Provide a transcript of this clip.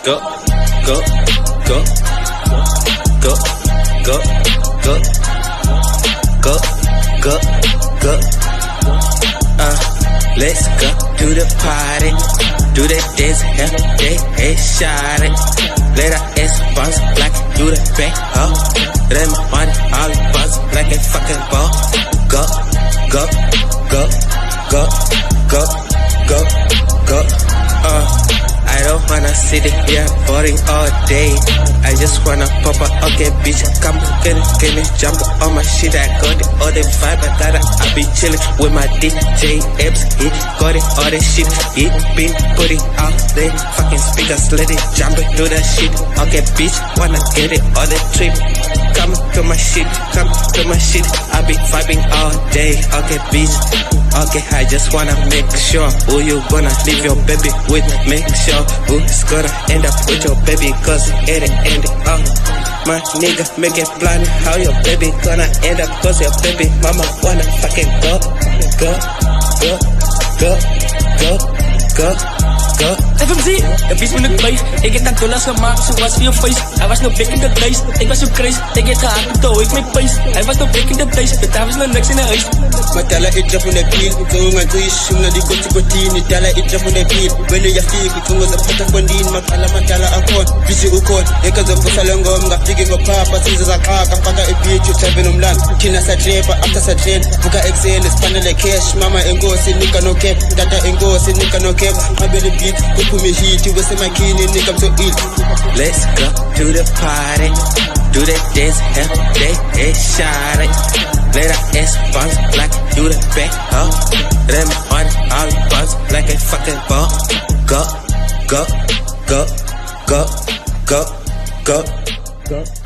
go, go, go, go, go, go, go, go, go. Let's go to the party, do that dance, have they headshot it. Let our ass bounce like do the back up. Let my money all bounce like a fucking ball. Go, go, go, go, go, go, go. I don't wanna sit here boring all day. I just wanna pop a okay, bitch. Come get it, jump on my shit. I got it, all the vibe. I be chillin' with my DJ apps. He got it, all the shit. He been putting out the fucking speakers. Let it jump it, do that shit. Okay, bitch, wanna get it, all the trip. Come to my shit, come to my shit. I be vibing all day. Okay, bitch. Okay, I just wanna make sure who you gonna leave your baby with. Make sure who's gonna end up with your baby, cause at the end of my nigga, make it blind how your baby gonna end up, cause your baby mama wanna fucking go, go, go, go, go, go, go. FMZ, de beat met het beest. Ik heb dat dollars gemaakt, zoals voor je face. Hij was nog big in the days, ik was zo crazy. Ik heb gehakt met toe, ik mijn pace. Hij was nog big in the days, de daar was nog niks in de huis. Matala ija pune beat, kutunga tuishum na dikoti kotini. Tala ija pune beat, wele ya fiki kutunga za pata kondini. Matala akon, busy ukon. Eka za pusa longo mga fiki kwa papa. Sinza za kaka, paka epichu tabi numlan. Kina sa trepa, after sa train. Buka excel, spanda le cash. Mama engo, sinika no cap. Data engo, sinika no cap. Mabele beat, kukume hit. You was in my kini, nigga I'm so ill. Let's go to the party, do that dance, have they headshot it. Let our ass bounce like do the back up. Let my money all bounce like a fucking ball. Go, go, go, go, go, go, go.